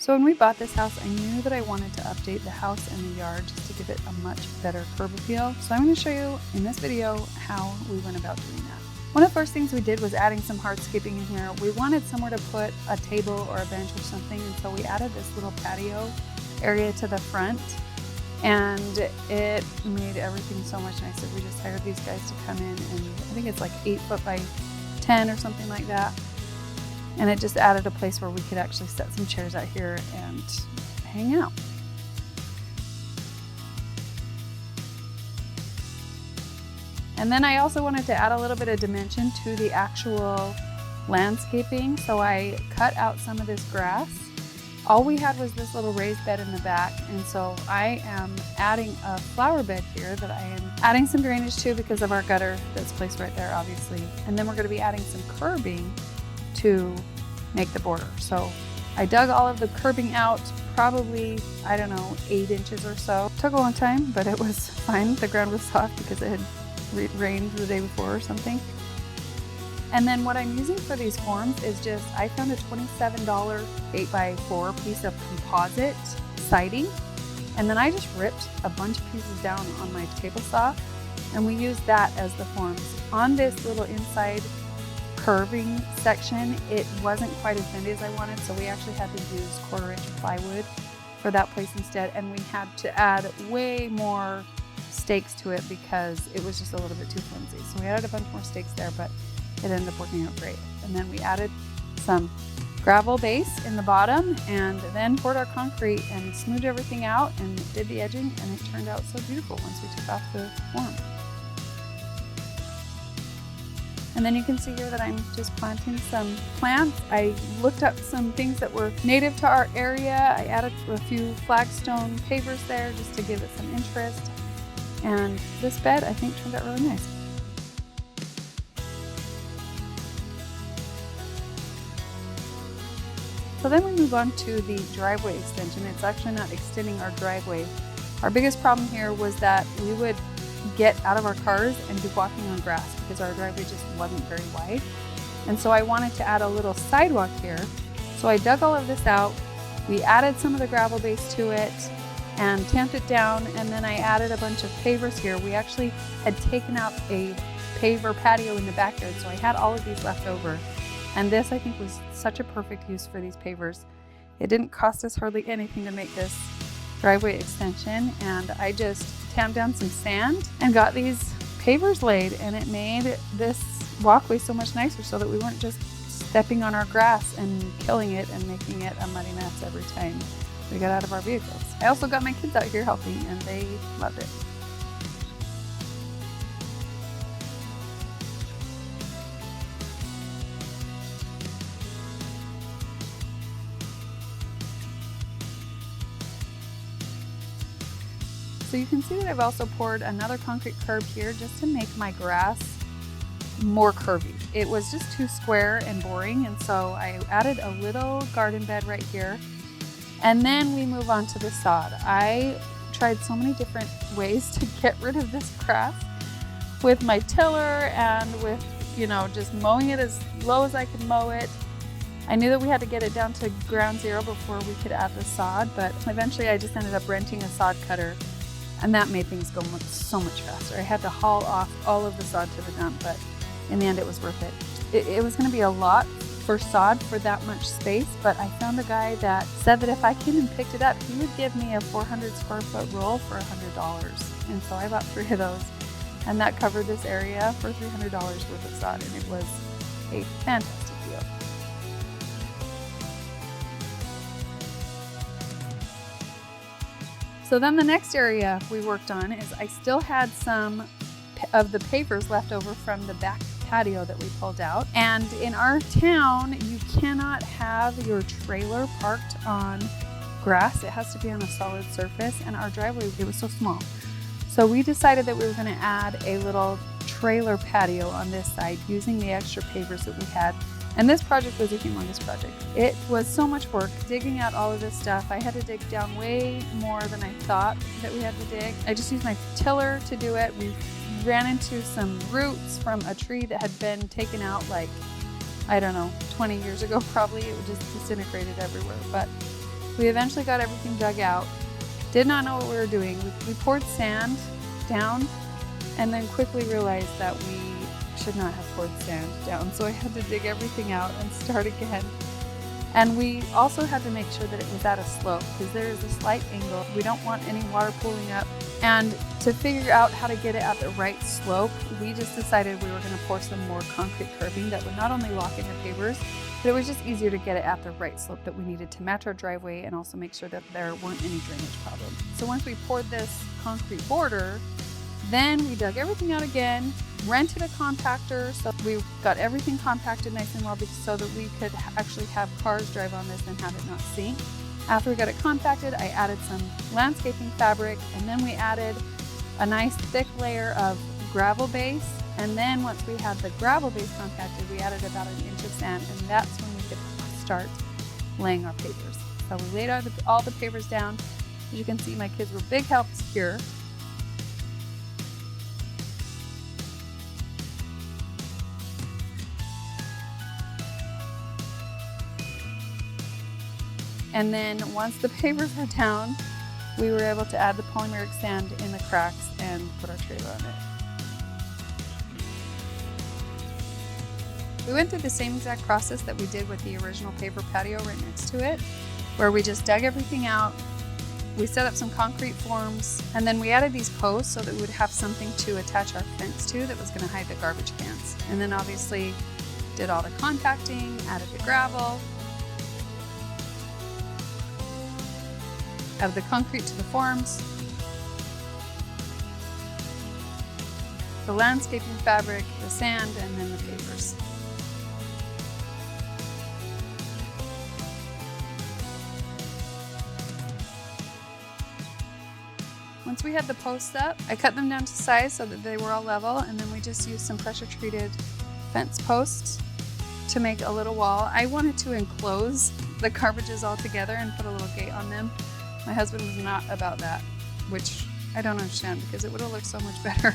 So when we bought this house, I knew that I wanted to update the house and the yard just to give it a much better curb appeal. So I'm going to show you in this video how we went about doing that. One of the first things we did was adding some hardscaping in here. We wanted somewhere to put a table or a bench or something, and so we added this little patio area to the front, and it made everything so much nicer. We just hired these guys to come in, and I think it's like 8 foot by 10 or something like that. And it just added a place where we could actually set some chairs out here and hang out. And then I also wanted to add a little bit of dimension to the actual landscaping. So I cut out some of this grass. All we had was this little raised bed in the back. And so I am adding a flower bed here that I am adding some drainage to because of our gutter that's placed right there, obviously. And then we're going to be adding some curbing to make the border. So I dug all of the curbing out, probably, I don't know, 8 inches or so. It took a long time, but it was fine. The ground was soft because it had rained the day before or something. And then what I'm using for these forms is just, I found a $27 8x4 piece of composite siding. And then I just ripped a bunch of pieces down on my table saw, and we used that as the forms. On this little inside curving section, it wasn't quite as bendy as I wanted, so we actually had to use 1/4 inch plywood for that place instead, and we had to add way more stakes to it because it was just a little bit too flimsy. So we added a bunch more stakes there, but it ended up working out great. And then we added some gravel base in the bottom and then poured our concrete and smoothed everything out and did the edging, and it turned out so beautiful once we took off the form. And then you can see here that I'm just planting some plants. I looked up some things that were native to our area. I added a few flagstone pavers there just to give it some interest. And this bed, I think, turned out really nice. So then we move on to the driveway extension. It's actually not extending our driveway. Our biggest problem here was that we would get out of our cars and be walking on grass because our driveway just wasn't very wide. And so I wanted to add a little sidewalk here. So I dug all of this out. We added some of the gravel base to it and tamped it down, and then I added a bunch of pavers here. We actually had taken out a paver patio in the backyard, so I had all of these left over. And this, I think, was such a perfect use for these pavers. It didn't cost us hardly anything to make this driveway extension, and I just tamped down some sand and got these pavers laid, and it made this walkway so much nicer so that we weren't just stepping on our grass and killing it and making it a muddy mess every time we got out of our vehicles. I also got my kids out here helping, and they loved it. So you can see that I've also poured another concrete curb here just to make my grass more curvy. It was just too square and boring, and so I added a little garden bed right here. And then we move on to the sod. I tried so many different ways to get rid of this grass with my tiller and with, just mowing it as low as I could mow it. I knew that we had to get it down to ground zero before we could add the sod, but eventually I just ended up renting a sod cutter, and that made things go so much faster. I had to haul off all of the sod to the dump, but in the end it was worth it. It was going to be a lot for sod for that much space, but I found a guy that said that if I came and picked it up, he would give me a 400 square foot roll for $100. And so I bought 3 of those, and that covered this area for $300 worth of sod, and it was a fantastic deal. So then the next area we worked on is I still had some of the pavers left over from the back patio that we pulled out. And in our town, you cannot have your trailer parked on grass. It has to be on a solid surface, and our driveway, it was so small. So we decided that we were going to add a little trailer patio on this side using the extra pavers that we had. And this project was a humongous project. It was so much work digging out all of this stuff. I had to dig down way more than I thought that we had to dig. I just used my tiller to do it. We ran into some roots from a tree that had been taken out like, I don't know, 20 years ago probably. It just disintegrated everywhere. But We eventually got everything dug out. Did not know what we were doing. We poured sand down and then quickly realized that we should not have poured sand down. So I had to dig everything out and start again. And we also had to make sure that it was at a slope because there is a slight angle. We don't want any water pooling up. And to figure out how to get it at the right slope, we just decided we were going to pour some more concrete curbing that would not only lock in the pavers, but it was just easier to get it at the right slope that we needed to match our driveway and also make sure that there weren't any drainage problems. So once we poured this concrete border, then we dug everything out again, rented a compactor, so we got everything compacted nice and well so that we could actually have cars drive on this and have it not sink. After we got it compacted, I added some landscaping fabric, and then we added a nice thick layer of gravel base. And then once we had the gravel base compacted, we added about 1 inch of sand, and that's when we could start laying our pavers. So we laid all the pavers down. As you can see, my kids were big helps here. And then once the pavers were down, we were able to add the polymeric sand in the cracks and put our trailer on it. We went through the same exact process that we did with the original Paver patio right next to it, where we just dug everything out. We set up some concrete forms, and then we added these posts so that we would have something to attach our fence to that was going to hide the garbage cans. And then obviously did all the compacting, added the gravel, added the concrete to the forms, the landscaping fabric, the sand, and then the pavers. Once we had the posts up, I cut them down to size so that they were all level, and then we just used some pressure treated fence posts to make a little wall. I wanted to enclose the garbages all together and put a little gate on them. My husband was not about that, which I don't understand because it would have looked so much better.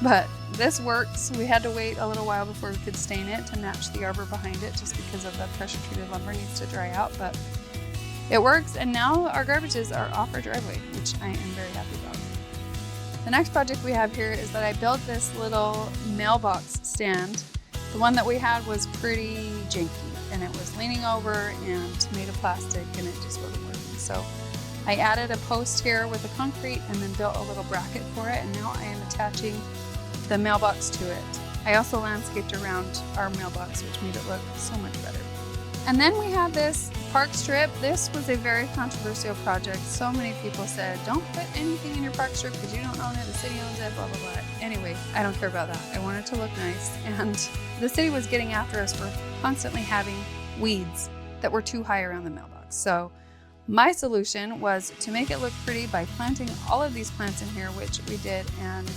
But this works. We had to wait a little while before we could stain it to match the arbor behind it just because of the pressure treated lumber needs to dry out, but it works. And now our garbages are off our driveway, which I am very happy about. The next project we have here is that I built this little mailbox stand. The one that we had was pretty janky and it was leaning over and made of plastic and it just wasn't working. So I added a post here with the concrete and then built a little bracket for it, and now I am attaching the mailbox to it. I also landscaped around our mailbox, which made it look so much better. And then we have this park strip. This was a very controversial project. So many people said, don't put anything in your park strip because you don't own it, the city owns it, blah, blah, blah. Anyway, I don't care about that. I want it to look nice. And the city was getting after us for constantly having weeds that were too high around the mailbox. So my solution was to make it look pretty by planting all of these plants in here, which we did, and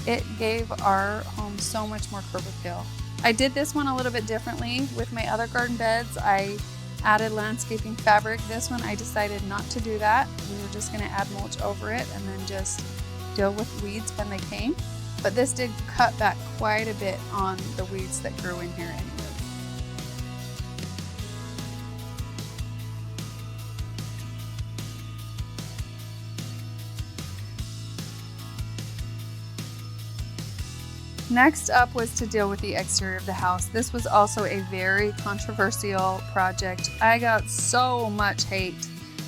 it gave our home so much more curb appeal. I did this one a little bit differently. With my other garden beds, I added landscaping fabric. This one I decided not to do that. We were just going to add mulch over it and then just deal with weeds when they came. But this did cut back quite a bit on the weeds that grew in here anyway. Next up was to deal with the exterior of the house. This was also a very controversial project. I got so much hate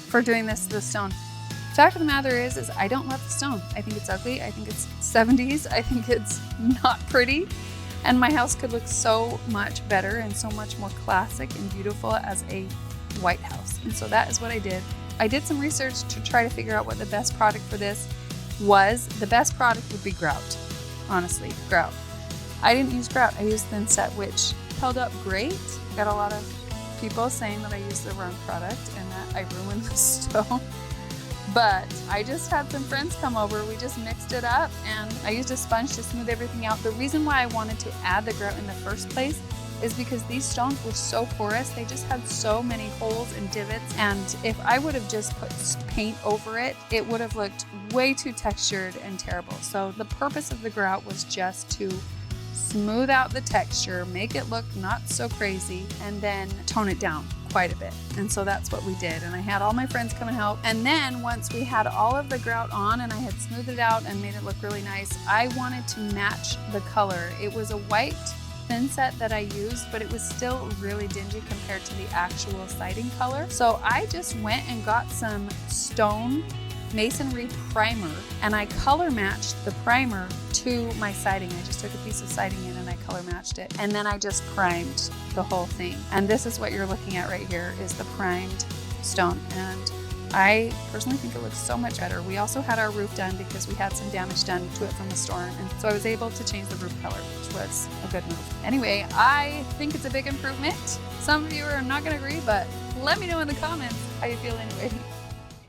for doing this to the stone. Fact of the matter is I don't love the stone. I think it's ugly. I think it's 70s. I think it's not pretty. And my house could look so much better and so much more classic and beautiful as a white house. And so that is what I did. I did some research to try to figure out what the best product for this was. The best product would be grout. Honestly, grout. I didn't use grout, I used thin set, which held up great. I got a lot of people saying that I used the wrong product and that I ruined the stone. But I just had some friends come over, we just mixed it up, and I used a sponge to smooth everything out. The reason why I wanted to add the grout in the first place is because these stones were so porous, they just had so many holes and divots, and if I would have just put paint over it, it would have looked way too textured and terrible. So the purpose of the grout was just to smooth out the texture, make it look not so crazy, and then tone it down quite a bit. And so that's what we did. And I had all my friends come and help. And then once we had all of the grout on and I had smoothed it out and made it look really nice, I wanted to match the color. It was a white thin set that I used, but it was still really dingy compared to the actual siding color. So I just went and got some stone masonry primer and I color matched the primer to my siding. I just took a piece of siding in and I color matched it. And then I just primed the whole thing. And this is what you're looking at right here is the primed stone. And I personally think it looks so much better. We also had our roof done because we had some damage done to it from the storm. And so I was able to change the roof color, which was a good move. Anyway, I think it's a big improvement. Some of you are not gonna agree, but let me know in the comments how you feel anyway.